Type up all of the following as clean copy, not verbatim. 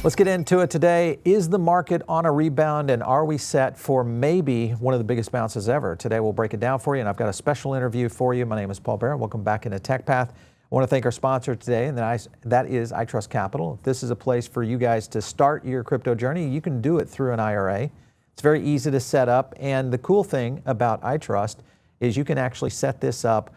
Let's get into it today. Is the market on a rebound, and are we set for maybe one of the biggest bounces ever? Today we'll break it down for you, and I've got a special interview for you. My name is Paul Barron. Welcome back into Tech Path. I want to thank our sponsor today, and that is iTrust Capital. If this is a place for you guys to start your crypto journey, you can do it through an IRA. It's very easy to set up, and the cool thing about iTrust is you can actually set this up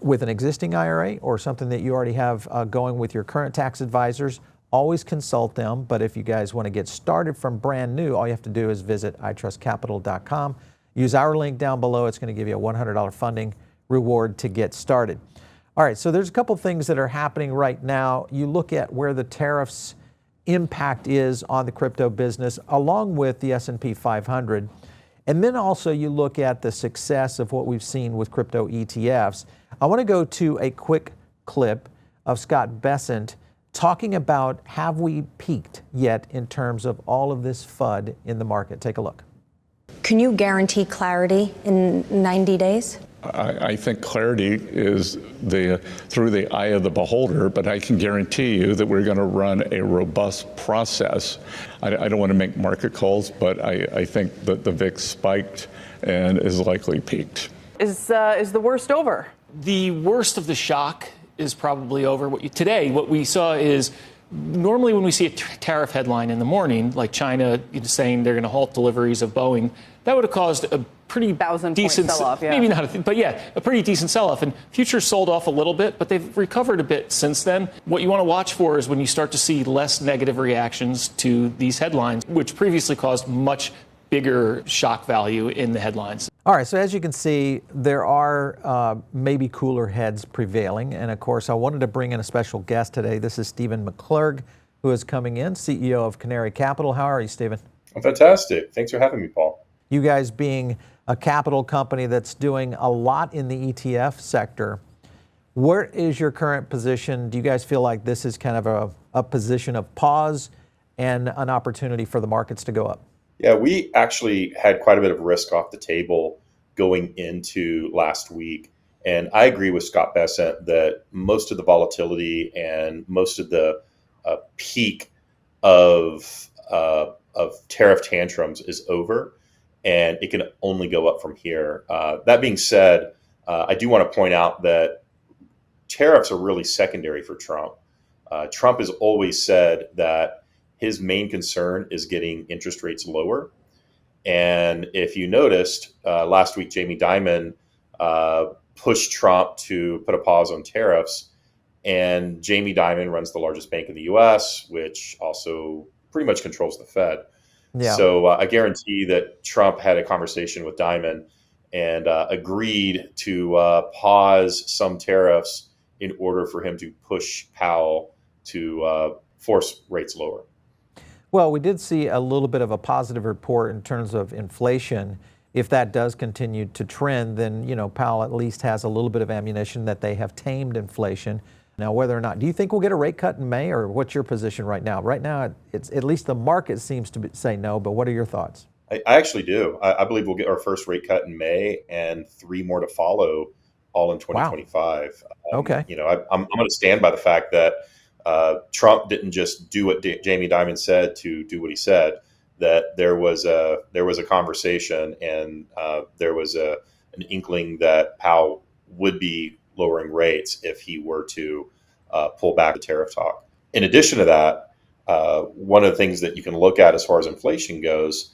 with an existing IRA or something that you already have going with your current tax advisors. Always consult them, but if you guys want to get started from brand new, all you have to do is visit itrustcapital.com. Use our link down below. It's going to give you a $100 funding reward to get started. All right, so there's a couple things that are happening right now. You look at where the tariffs impact is on the crypto business, along with the S&P 500. And then also you look at the success of what we've seen with crypto ETFs. I want to go to a quick clip of Scott Bessent talking about, have we peaked yet in terms of all of this FUD in the market? Take a look. Can you guarantee clarity in 90 days? I think clarity is through the eye of the beholder, but I can guarantee you that we're going to run a robust process. I don't want to make market calls, but I think that the VIX spiked and is likely peaked. Is the worst over? The worst of the shock is probably over. What we saw is normally when we see a tariff headline in the morning, like China saying they're going to halt deliveries of Boeing, that would have caused a pretty decent sell-off. Yeah. Maybe not, but yeah, a pretty decent sell-off. And futures sold off a little bit, but they've recovered a bit since then. What you want to watch for is when you start to see less negative reactions to these headlines, which previously caused much bigger shock value in the headlines. All right, so as you can see, there are maybe cooler heads prevailing. And of course, I wanted to bring in a special guest today. This is Stephen McClurg, who is coming in, CEO of Canary Capital. How are you, Stephen? I'm fantastic. Thanks for having me, Paul. You guys being a capital company that's doing a lot in the ETF sector, where is your current position? Do you guys feel like this is kind of a position of pause and an opportunity for the markets to go up? Yeah, we actually had quite a bit of risk off the table going into last week. And I agree with Scott Bessent that most of the volatility and most of the peak of tariff tantrums is over, and it can only go up from here. That being said, I do want to point out that tariffs are really secondary for Trump. Trump has always said that his main concern is getting interest rates lower. And if you noticed, last week, Jamie Dimon pushed Trump to put a pause on tariffs. And Jamie Dimon runs the largest bank in the U.S., which also pretty much controls the Fed. Yeah. So I guarantee that Trump had a conversation with Dimon and agreed to pause some tariffs in order for him to push Powell to force rates lower. Well, we did see a little bit of a positive report in terms of inflation. If that does continue to trend, then, Powell at least has a little bit of ammunition that they have tamed inflation. Now, whether or not, do you think we'll get a rate cut in May, or what's your position right now? Right now, it's at least the market seems to say no, but what are your thoughts? I actually do. I believe we'll get our first rate cut in May and 3 more to follow, all in 2025. Wow. Okay. I'm going to stand by the fact that Trump didn't just do what Jamie Dimon said to do what he said. That there was a conversation, and there was an inkling that Powell would be lowering rates if he were to pull back the tariff talk. In addition to that, one of the things that you can look at as far as inflation goes,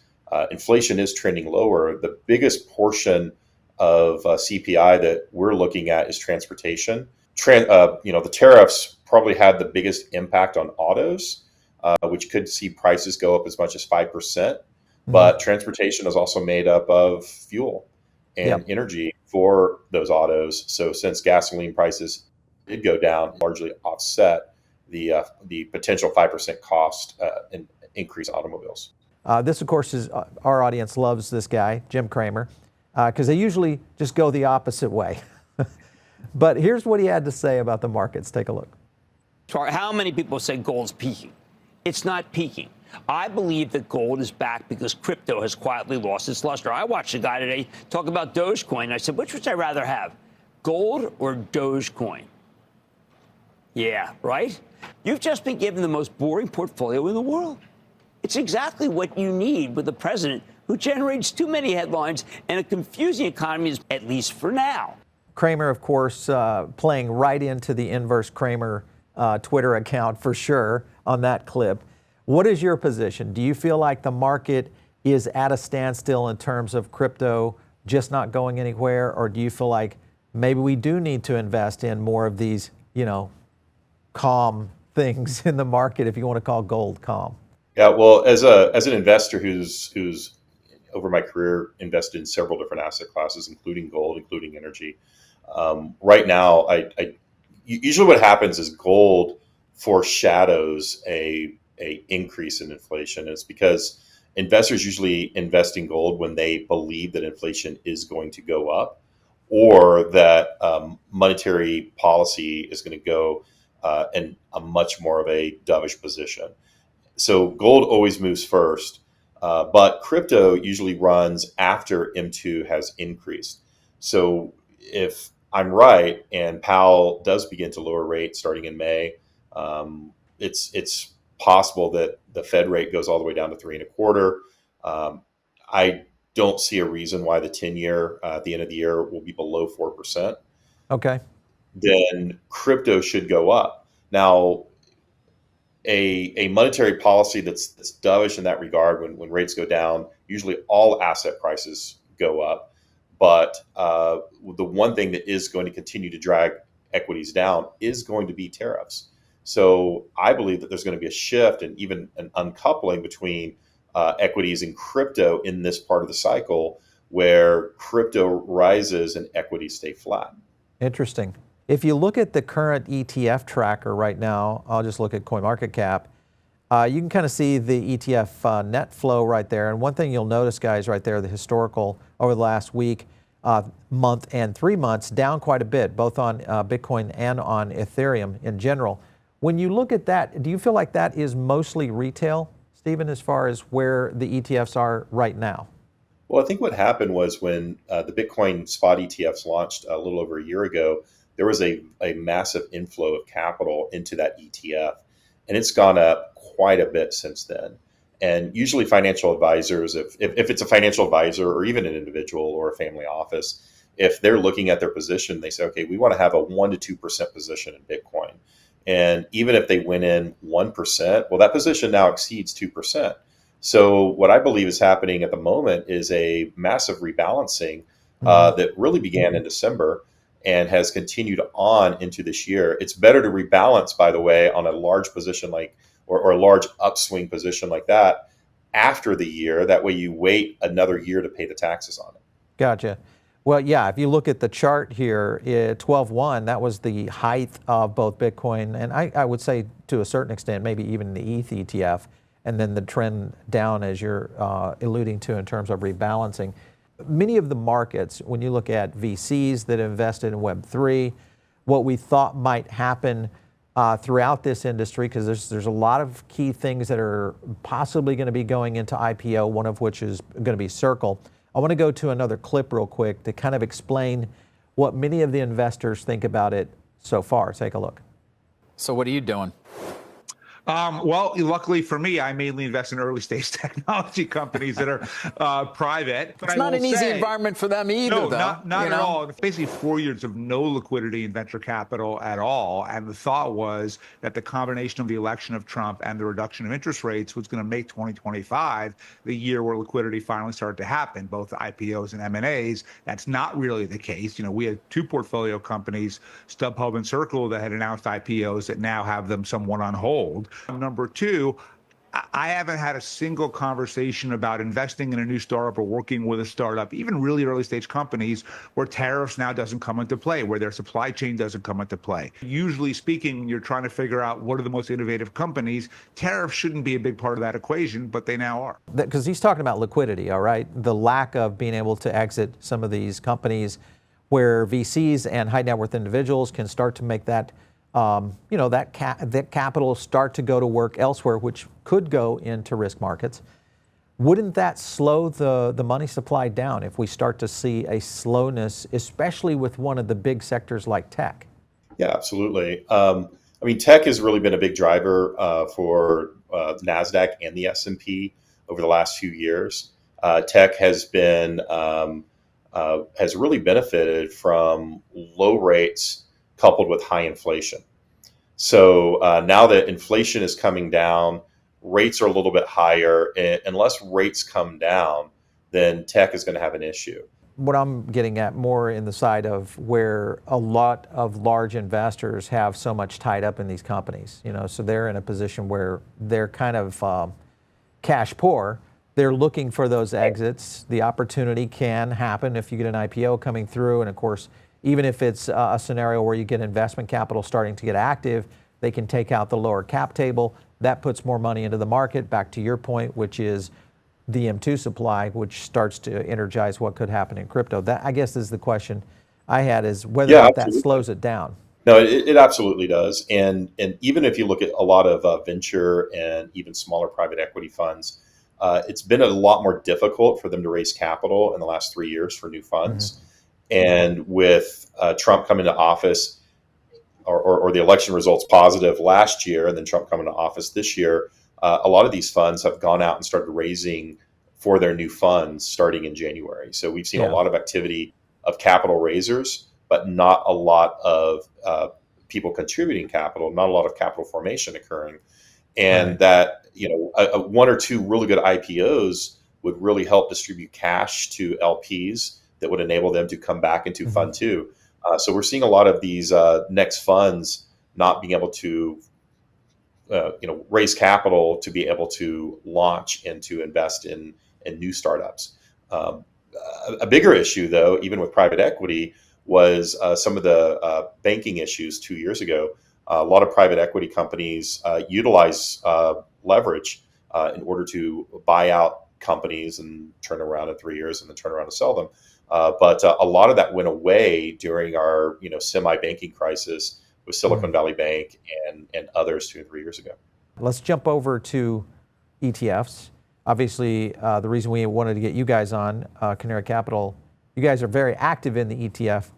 inflation is trending lower. The biggest portion of CPI that we're looking at is transportation. The tariffs probably had the biggest impact on autos, which could see prices go up as much as 5%. But transportation is also made up of fuel and energy for those autos. So since gasoline prices did go down, largely offset the potential 5% cost increase in automobiles. This, of course, is our audience loves this guy, Jim Cramer, because they usually just go the opposite way. But here's what he had to say about the markets. Take a look. How many people say gold's peaking? It's not peaking. I believe that gold is back because crypto has quietly lost its luster. I watched a guy today talk about Dogecoin. I said, which would I rather have, gold or Dogecoin? Yeah, right? You've just been given the most boring portfolio in the world. It's exactly what you need with a president who generates too many headlines and a confusing economy, at least for now. Cramer, of course, playing right into the inverse Cramer Twitter account for sure on that clip. What is your position? Do you feel like the market is at a standstill in terms of crypto just not going anywhere? Or do you feel like maybe we do need to invest in more of these, calm things in the market, if you want to call gold calm? Yeah, well, as an investor who's over my career invested in several different asset classes, including gold, including energy, right now, I usually what happens is gold foreshadows a increase in inflation. And it's because investors usually invest in gold when they believe that inflation is going to go up, or that monetary policy is going to go in a much more of a dovish position. So gold always moves first, but crypto usually runs after M2 has increased. So if I'm right and Powell does begin to lower rates starting in May, it's possible that the Fed rate goes all the way down to 3.25. I don't see a reason why the 10-year at the end of the year will be below 4%. Okay. Then crypto should go up. Now, a monetary policy that's dovish in that regard, when rates go down, usually all asset prices go up. But the one thing that is going to continue to drag equities down is going to be tariffs. So I believe that there's going to be a shift and even an uncoupling between equities and crypto in this part of the cycle, where crypto rises and equities stay flat. Interesting. If you look at the current ETF tracker right now, I'll just look at CoinMarketCap. You can kind of see the ETF net flow right there. And one thing you'll notice, guys, right there, the historical over the last week, month, and 3 months, down quite a bit, both on Bitcoin and on Ethereum in general. When you look at that, do you feel like that is mostly retail, Stephen, as far as where the ETFs are right now? Well, I think what happened was when the Bitcoin spot ETFs launched a little over a year ago, there was a massive inflow of capital into that ETF, and it's gone up quite a bit since then. And usually financial advisors, if it's a financial advisor or even an individual or a family office, if they're looking at their position, they say, okay, we want to have a 1% to 2% position in Bitcoin. And even if they went in 1%, well, that position now exceeds 2%. So what I believe is happening at the moment is a massive rebalancing that really began in December and has continued on into this year. It's better to rebalance, by the way, on a large position like, or a large upswing position like that after the year. That way you wait another year to pay the taxes on it. Gotcha. Well, yeah, if you look at the chart here, 12.1, that was the height of both Bitcoin, and I would say to a certain extent, maybe even the ETH ETF, and then the trend down as you're alluding to in terms of rebalancing. Many of the markets, when you look at VCs that invested in Web3, what we thought might happen throughout this industry, because there's a lot of key things that are possibly going to be going into IPO, one of which is going to be Circle. I want to go to another clip real quick to kind of explain what many of the investors think about it so far. Take a look. So what are you doing? Well, luckily for me, I mainly invest in early stage technology companies that are private. It's not an easy environment for them either, no, though. Not at all. It's basically 4 years of no liquidity in venture capital at all. And the thought was that the combination of the election of Trump and the reduction of interest rates was going to make 2025 the year where liquidity finally started to happen, both IPOs and M&As. That's not really the case. We had two portfolio companies, StubHub and Circle, that had announced IPOs that now have them somewhat on hold. Number two, I haven't had a single conversation about investing in a new startup or working with a startup, even really early stage companies, where tariffs now doesn't come into play, where their supply chain doesn't come into play. Usually speaking, you're trying to figure out what are the most innovative companies. Tariffs shouldn't be a big part of that equation, but they now are. Because he's talking about liquidity, all right? The lack of being able to exit some of these companies where VCs and high net worth individuals can start to make that that capital start to go to work elsewhere, which could go into risk markets. Wouldn't that slow the money supply down if we start to see a slowness, especially with one of the big sectors like tech? Yeah, absolutely. I mean, tech has really been a big driver for the NASDAQ and the S&P over the last few years. Tech has been has really benefited from low rates coupled with high inflation. So now that inflation is coming down, rates are a little bit higher. And unless rates come down, then tech is going to have an issue. What I'm getting at more in the side of where a lot of large investors have so much tied up in these companies, so they're in a position where they're kind of cash poor. They're looking for those exits. The opportunity can happen if you get an IPO coming through. And of course, even if it's a scenario where you get investment capital starting to get active, they can take out the lower cap table. That puts more money into the market, back to your point, which is the M2 supply, which starts to energize what could happen in crypto. That, I guess, is the question I had, is whether or not that slows it down. No, it absolutely does. And even if you look at a lot of venture and even smaller private equity funds, it's been a lot more difficult for them to raise capital in the last 3 years for new funds. And with Trump coming to office, or the election results positive last year, and then Trump coming to office this year, a lot of these funds have gone out and started raising for their new funds starting in January. So we've seen a lot of activity of capital raisers, but not a lot of people contributing capital, not a lot of capital formation occurring. And that, one or two really good IPOs would really help distribute cash to LPs that would enable them to come back into Fund 2. So we're seeing a lot of these next funds not being able to raise capital to be able to launch and to invest in new startups. A bigger issue, though, even with private equity, was some of the banking issues 2 years ago. A lot of private equity companies utilize leverage in order to buy out companies and turn around in 3 years and then turn around and sell them. But a lot of that went away during our semi-banking crisis with Silicon Valley Bank and others 2 and 3 years ago. Let's jump over to ETFs. Obviously, the reason we wanted to get you guys on, Canary Capital, you guys are very active in the ETF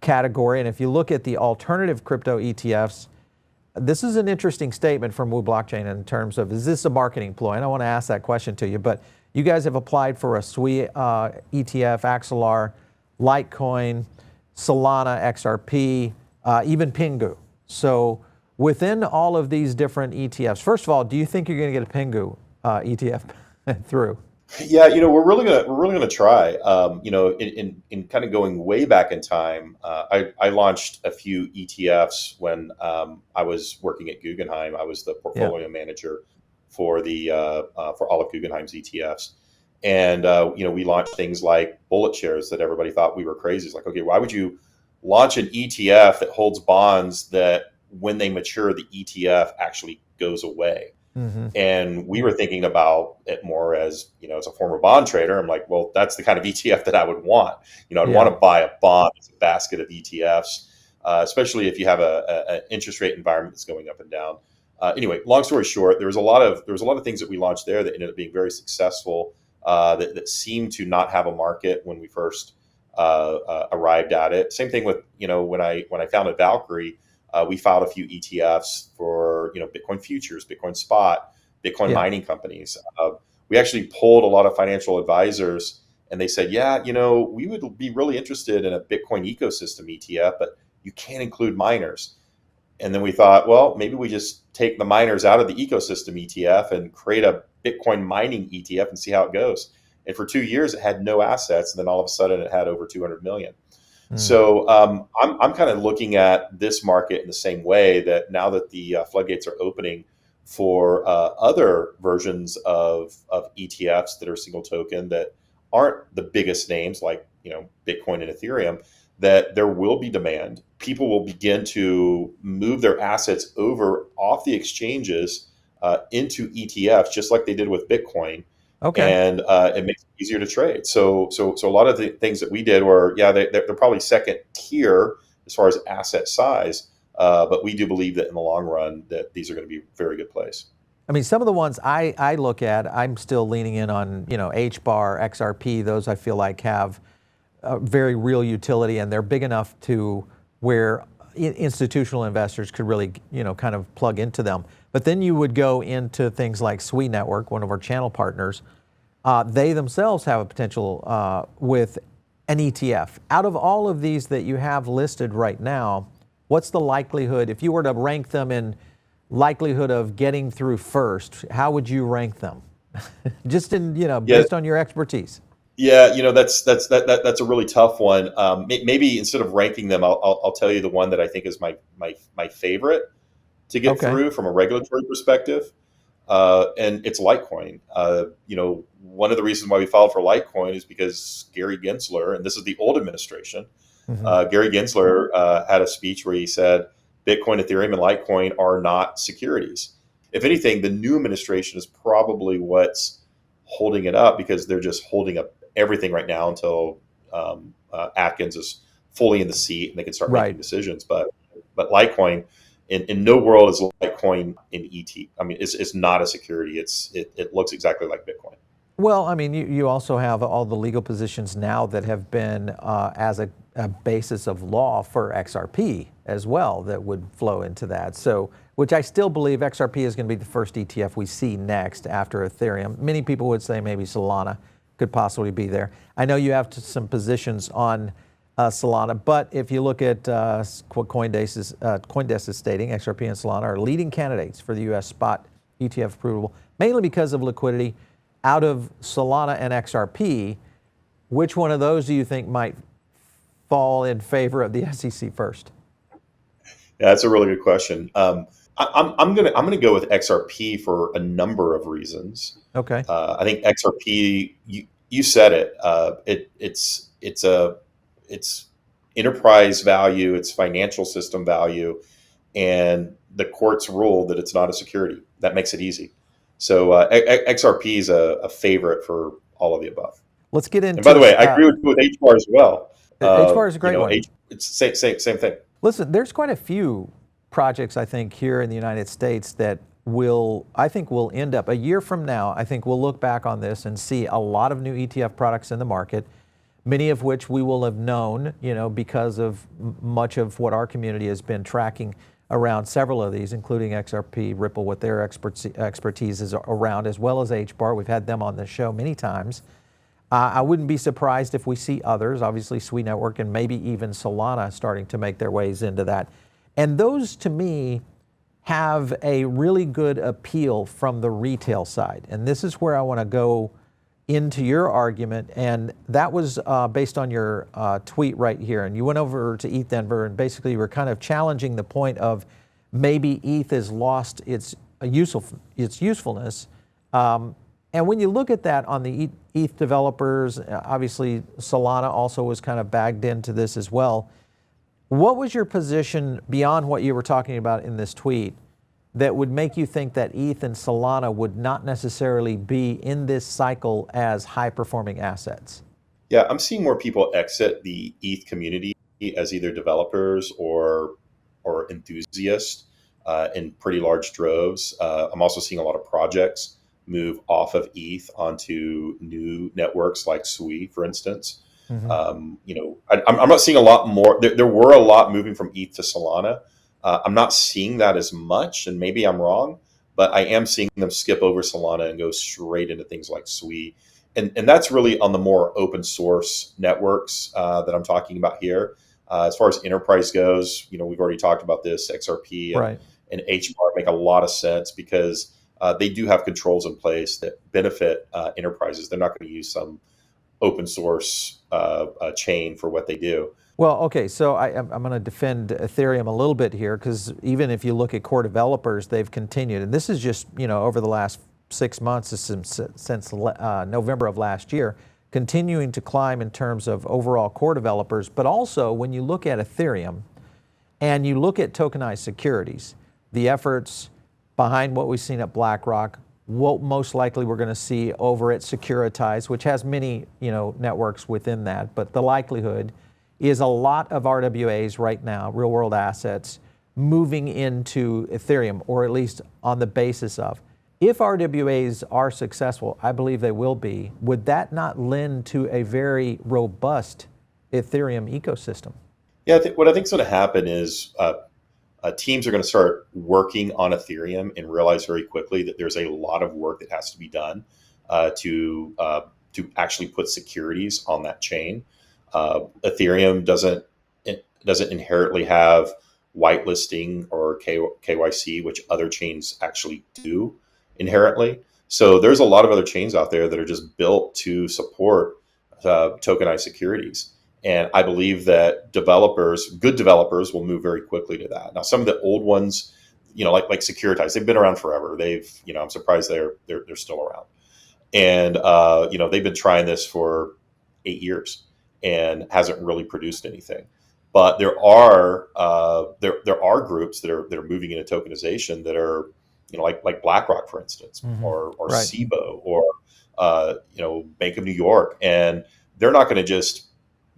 category. And if you look at the alternative crypto ETFs, this is an interesting statement from Wu Blockchain in terms of, is this a marketing ploy? And I want to ask that question to you, but you guys have applied for a SWI ETF, Axelar, Litecoin, Solana, XRP, even PENGU. So within all of these different ETFs, first of all, do you think you're going to get a PENGU ETF through? Yeah, we're really gonna try. In kind of going way back in time, I launched a few ETFs when I was working at Guggenheim. I was the portfolio manager for for all of Guggenheim's ETFs, and we launched things like bullet shares that everybody thought we were crazy. It's like, okay, why would you launch an ETF that holds bonds that when they mature, the ETF actually goes away? And we were thinking about it more as, as a former bond trader. I'm like, well, that's the kind of ETF that I would want. I'd want to buy a bond as a basket of ETFs, especially if you have an interest rate environment that's going up and down. Anyway, long story short, there was a lot of things that we launched there that ended up being very successful, that seemed to not have a market when we first arrived at it. Same thing with, when I founded Valkyrie. We filed a few ETFs for Bitcoin futures, Bitcoin spot, Bitcoin mining companies. We actually polled a lot of financial advisors, and they said, we would be really interested in a Bitcoin ecosystem ETF, but you can't include miners. And then we thought, well, maybe we just take the miners out of the ecosystem ETF and create a Bitcoin mining ETF and see how it goes. And for 2 years, it had no assets, and then all of a sudden, it had over 200 million. So I'm kind of looking at this market in the same way, that now that the floodgates are opening for other versions of ETFs that are single token that aren't the biggest names like Bitcoin and Ethereum, that there will be demand. People will begin to move their assets over off the exchanges into ETFs, just like they did with Bitcoin. Okay. And it makes it easier to trade. So a lot of the things that we did were, they're probably second tier as far as asset size, but we do believe that in the long run that these are going to be a very good place. I mean, some of the ones I look at, I'm still leaning in on, HBAR, XRP. Those I feel like have very real utility, and they're big enough to where institutional investors could really, kind of plug into them. But then you would go into things like Sui Network, one of our channel partners. They themselves have a potential with an ETF. Out of all of these that you have listed right now, what's the likelihood, if you were to rank them in likelihood of getting through first, how would you rank them? Just in, based on your expertise. Yeah, that's a really tough one. Maybe instead of ranking them, I'll tell you the one that I think is my favorite to get through from a regulatory perspective, and it's Litecoin. One of the reasons why we filed for Litecoin is because Gary Gensler, and this is the old administration, Gary Gensler had a speech where he said Bitcoin, Ethereum, and Litecoin are not securities. If anything, the new administration is probably what's holding it up, because they're just holding up everything right now until Atkins is fully in the seat and they can start making decisions. But Litecoin, in no world is Litecoin in ET. I mean, it's not a security. It looks exactly like Bitcoin. Well, I mean, you also have all the legal positions now that have been as a basis of law for XRP as well that would flow into that. So, which I still believe XRP is going to be the first ETF we see next after Ethereum. Many people would say maybe Solana could possibly be there. I know you have some positions on Solana, but if you look at what CoinDesk is stating, XRP and Solana are leading candidates for the U.S. spot ETF approval, mainly because of liquidity. Out of Solana and XRP, which one of those do you think might fall in favor of the SEC first? Yeah, that's a really good question. I'm gonna go with XRP for a number of reasons. Okay. I think XRP, you said it. It's enterprise value, it's financial system value, and the courts ruled that it's not a security. That makes it easy. So XRP is a favorite for all of the above. Let's get into. And by the way, I agree with HBAR as well. HBAR is a great one. It's same thing. Listen, there's quite a few projects I think here in the United States that will end up a year from now. I think we'll look back on this and see a lot of new ETF products in the market, many of which we will have known, because of much of what our community has been tracking around several of these, including XRP, Ripple, what their expertise is around, as well as HBAR. We've had them on the show many times. I wouldn't be surprised if we see others, obviously Sui Network and maybe even Solana starting to make their ways into that. And those, to me, have a really good appeal from the retail side. And this is where I want to go into your argument, and that was based on your tweet right here. And you went over to ETH Denver, and basically you were kind of challenging the point of maybe ETH has lost its usefulness. And when you look at that on the ETH developers, obviously Solana also was kind of bagged into this as well. What was your position beyond what you were talking about in this tweet that would make you think that ETH and Solana would not necessarily be in this cycle as high-performing assets? Yeah, I'm seeing more people exit the ETH community as either developers or enthusiasts in pretty large droves. I'm also seeing a lot of projects move off of ETH onto new networks like Sui, for instance. I'm not seeing a lot more. There were a lot moving from ETH to Solana. I'm not seeing that as much, and maybe I'm wrong, but I am seeing them skip over Solana and go straight into things like Sui. And that's really on the more open source networks that I'm talking about here. As far as enterprise goes, we've already talked about this. XRP and HBAR make a lot of sense because they do have controls in place that benefit enterprises. They're not going to use some open source chain for what they do. Well, okay, so I'm going to defend Ethereum a little bit here, because even if you look at core developers, they've continued, and this is just over the last 6 months since November of last year, continuing to climb in terms of overall core developers. But also, when you look at Ethereum and you look at tokenized securities, the efforts behind what we've seen at BlackRock, what most likely we're going to see over at Securitize, which has many networks within that, but the likelihood is a lot of RWAs right now, real world assets, moving into Ethereum, or at least on the basis of. If RWAs are successful, I believe they will be, would that not lend to a very robust Ethereum ecosystem? Yeah, what I think is going to happen is teams are going to start working on Ethereum and realize very quickly that there's a lot of work that has to be done to actually put securities on that chain. Ethereum doesn't inherently have whitelisting or KYC, which other chains actually do inherently. So there's a lot of other chains out there that are just built to support tokenized securities. And I believe that good developers will move very quickly to that. Now, some of the old ones, like Securitize, they've been around forever. I'm surprised they're still around. And they've been trying this for 8 years and hasn't really produced anything. But there are groups that are moving into tokenization that are, like BlackRock, for instance, or Right. SIBO, or Bank of New York, and they're not going to just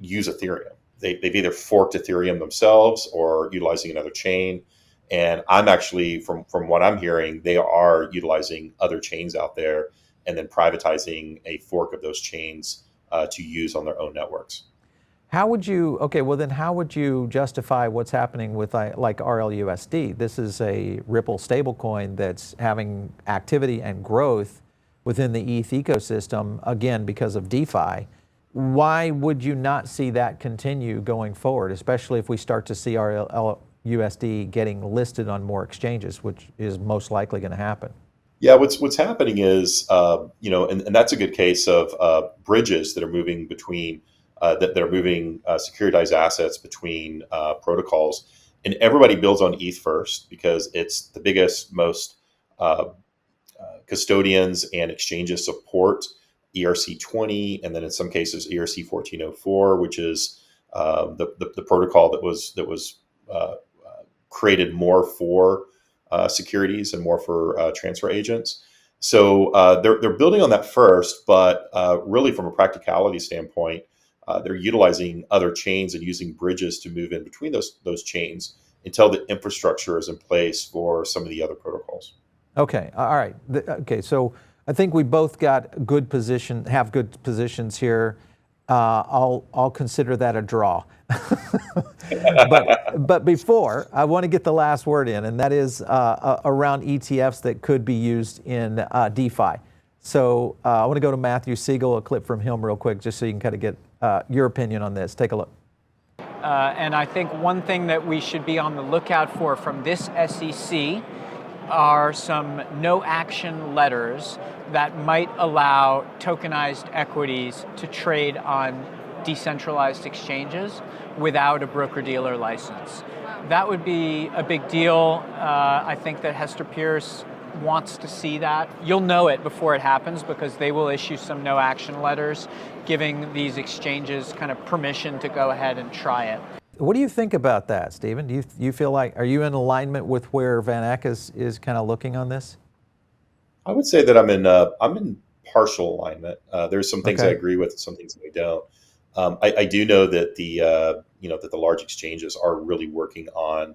use Ethereum. They've either forked Ethereum themselves or utilizing another chain. And I'm actually, from what I'm hearing, they are utilizing other chains out there and then privatizing a fork of those chains to use on their own networks. How would you justify what's happening with like RLUSD? This is a Ripple stablecoin that's having activity and growth within the ETH ecosystem, again, because of DeFi. Why would you not see that continue going forward, especially if we start to see RLUSD getting listed on more exchanges, which is most likely going to happen? Yeah, what's happening is, and that's a good case of bridges that are moving between, that are moving securitized assets between protocols. And everybody builds on ETH first because it's the biggest, most custodians and exchanges support ERC20, and then in some cases ERC1404, which is the protocol that was created more for securities and more for transfer agents. So they're building on that first, but really from a practicality standpoint, they're utilizing other chains and using bridges to move in between those chains until the infrastructure is in place for some of the other protocols. Okay, all right. Okay, so I think we both have good positions here. I'll consider that a draw. but before, I want to get the last word in, and that is around ETFs that could be used in DeFi. So I want to go to Mathew Sigel, a clip from him real quick, just so you can kind of get your opinion on this. Take a look. And I think one thing that we should be on the lookout for from this SEC are some no action letters that might allow tokenized equities to trade on decentralized exchanges without a broker-dealer license. That would be a big deal. I think that Hester Pierce wants to see that. You'll know it before it happens because they will issue some no action letters giving these exchanges kind of permission to go ahead and try it. What do you think about that, Stephen? Do you feel like, are you in alignment with where Van Eck is kind of looking on this? I would say that I'm in partial alignment. There's some things I agree with, some things I don't. I do know that the large exchanges are really working on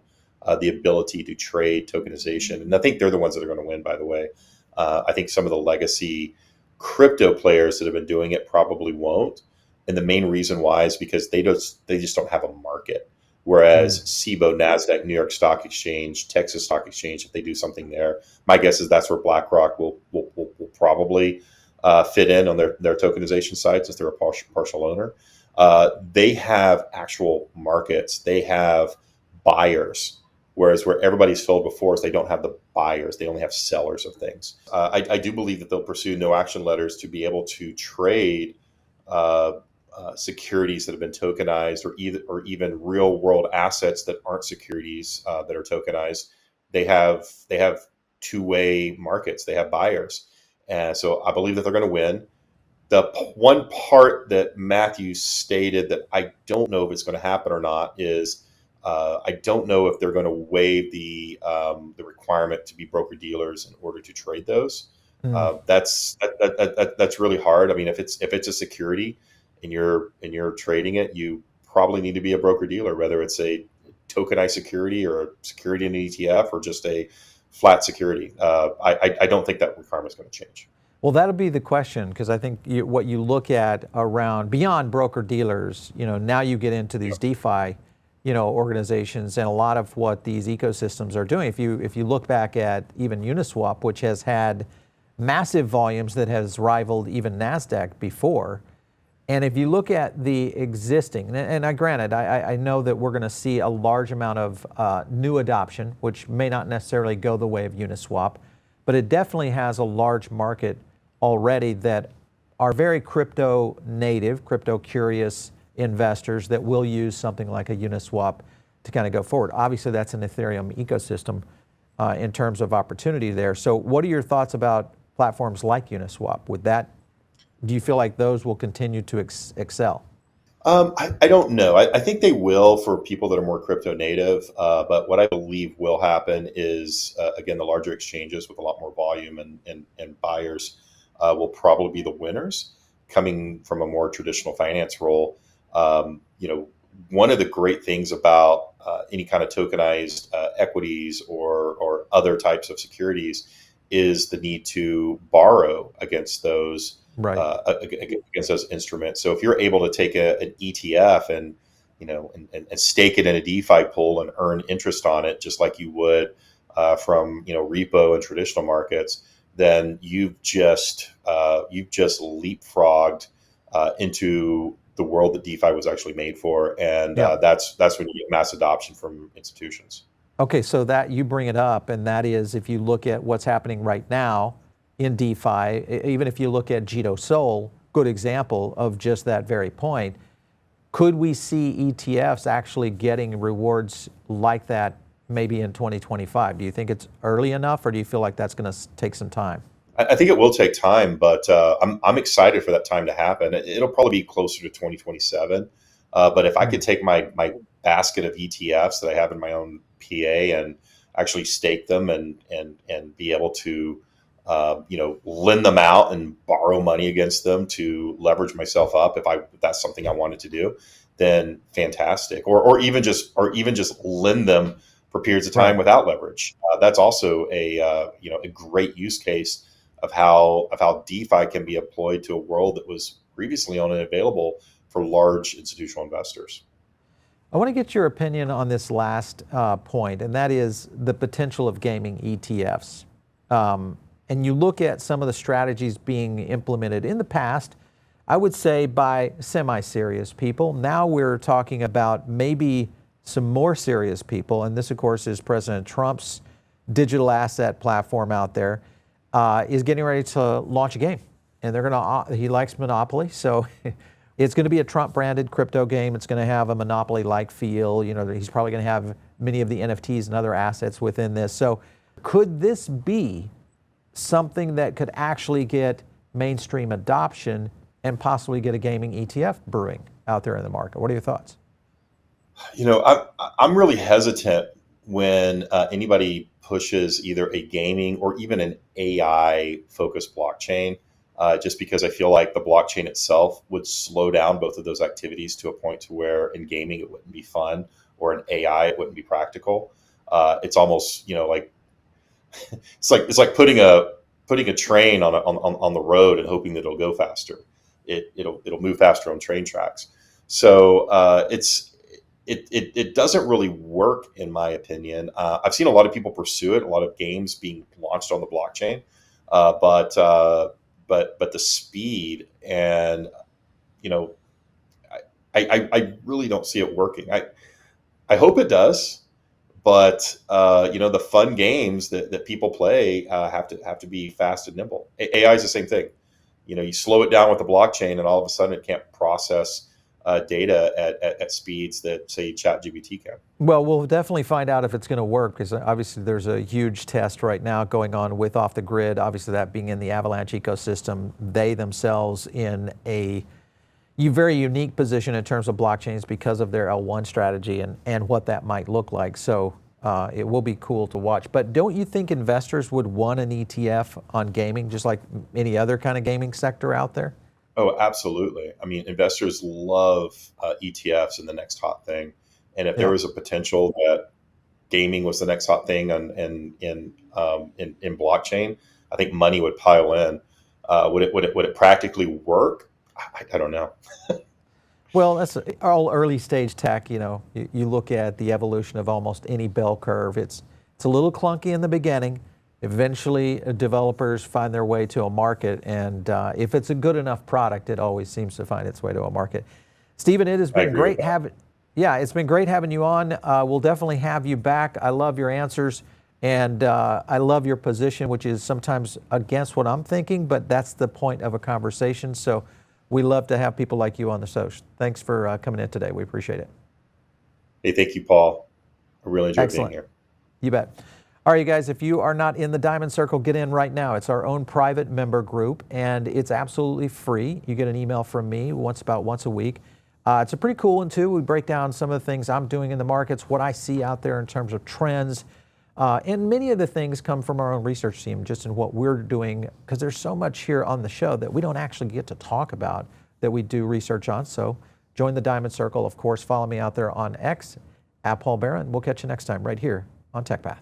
the ability to trade tokenization, and I think they're the ones that are going to win. By the way, I think some of the legacy crypto players that have been doing it probably won't. And the main reason why is because they just don't have a market. Whereas SIBO, NASDAQ, New York Stock Exchange, Texas Stock Exchange, if they do something there, my guess is that's where BlackRock will probably fit in on their tokenization side since they're a partial owner. They have actual markets. They have buyers. Whereas where everybody's filled before is they don't have the buyers. They only have sellers of things. I do believe that they'll pursue no action letters to be able to trade securities that have been tokenized, or even real world assets that aren't securities that are tokenized. They have two-way markets. They have buyers, and so I believe that they're going to win. The one part that Mathew stated that I don't know if it's going to happen or not is I don't know if they're going to waive the requirement to be broker dealers in order to trade those. That's really hard. I mean, if it's a security and you're trading it, you probably need to be a broker dealer, whether it's a tokenized security or a security in an ETF or just a flat security. I don't think that requirement is going to change. Well, that'll be the question, because I think what you look at around beyond broker dealers, now you get into these DeFi organizations and a lot of what these ecosystems are doing. If you look back at even Uniswap, which has had massive volumes that has rivaled even NASDAQ before, and if you look at the existing, and I know that we're going to see a large amount of new adoption, which may not necessarily go the way of Uniswap, but it definitely has a large market already that are very crypto native, crypto curious investors that will use something like a Uniswap to kind of go forward. Obviously, that's an Ethereum ecosystem in terms of opportunity there. So what are your thoughts about platforms like Uniswap? Do you feel like those will continue to excel? I don't know. I think they will for people that are more crypto native. But what I believe will happen is, again, the larger exchanges with a lot more volume and buyers will probably be the winners coming from a more traditional finance role. One of the great things about any kind of tokenized equities or other types of securities is the need to borrow against those against those instruments. So if you're able to take an ETF and stake it in a DeFi pool and earn interest on it, just like you would from repo and traditional markets, then you've just leapfrogged into the world that DeFi was actually made for, and that's when you get mass adoption from institutions. Okay, so that you bring it up, and that is if you look at what's happening right now in DeFi, even if you look at JitoSOL, good example of just that very point, could we see ETFs actually getting rewards like that maybe in 2025? Do you think it's early enough, or do you feel like that's going to take some time? I think it will take time, but I'm excited for that time to happen. It'll probably be closer to 2027. But if I could take my basket of ETFs that I have in my own PA and actually stake them and be able to lend them out and borrow money against them to leverage myself up, if that's something I wanted to do, then fantastic. Or even just lend them for periods of time without leverage. That's also a great use case of how DeFi can be employed to a world that was previously unavailable for large institutional investors. I want to get your opinion on this last point, and that is the potential of gaming ETFs. And you look at some of the strategies being implemented in the past, I would say by semi-serious people. Now we're talking about maybe some more serious people, and this, of course, is President Trump's digital asset platform out there, is getting ready to launch a game. And he likes Monopoly, so it's going to be a Trump-branded crypto game. It's going to have a Monopoly-like feel. He's probably going to have many of the NFTs and other assets within this. So could this be something that could actually get mainstream adoption and possibly get a gaming ETF brewing out there in the market? What are your thoughts? I'm really hesitant when anybody pushes either a gaming or even an AI-focused blockchain, just because I feel like the blockchain itself would slow down both of those activities to a point to where in gaming it wouldn't be fun, or in AI it wouldn't be practical. It's almost like it's like putting a train on the road and hoping that it'll go faster. It'll move faster on train tracks. So it doesn't really work, in my opinion. I've seen a lot of people pursue it, a lot of games being launched on the blockchain, but the speed and I really don't see it working. I hope it does, but the fun games that people play have to be fast and nimble. AI is the same thing. You slow it down with the blockchain, and all of a sudden it can't process data at speeds that, say, ChatGPT can. Well, we'll definitely find out if it's going to work, because obviously there's a huge test right now going on with Off the Grid, obviously that being in the Avalanche ecosystem. They themselves in a very unique position in terms of blockchains because of their L1 strategy and what that might look like. So it will be cool to watch. But don't you think investors would want an ETF on gaming, just like any other kind of gaming sector out there? Oh, absolutely. I mean, investors love ETFs and the next hot thing. And if there was a potential that gaming was the next hot thing in blockchain, I think money would pile in. Would it practically work? I don't know. Well, that's all early stage tech. You know, you look at the evolution of almost any bell curve. It's a little clunky in the beginning. Eventually, developers find their way to a market, and if it's a good enough product, it always seems to find its way to a market. Stephen, it has been great having. Yeah, it's been great having you on. We'll definitely have you back. I love your answers, and I love your position, which is sometimes against what I'm thinking, but that's the point of a conversation. So we love to have people like you on the show. Thanks for coming in today. We appreciate it. Hey, thank you, Paul. I really enjoyed Excellent. being here. You bet. All right, you guys, if you are not in the Diamond Circle, get in right now. It's our own private member group, and it's absolutely free. You get an email from me about once a week. It's a pretty cool one, too. We break down some of the things I'm doing in the markets, what I see out there in terms of trends. And many of the things come from our own research team, just in what we're doing, because there's so much here on the show that we don't actually get to talk about that we do research on. So join the Diamond Circle. Of course, follow me out there on X, @PaulBaron. We'll catch you next time right here on TechPath.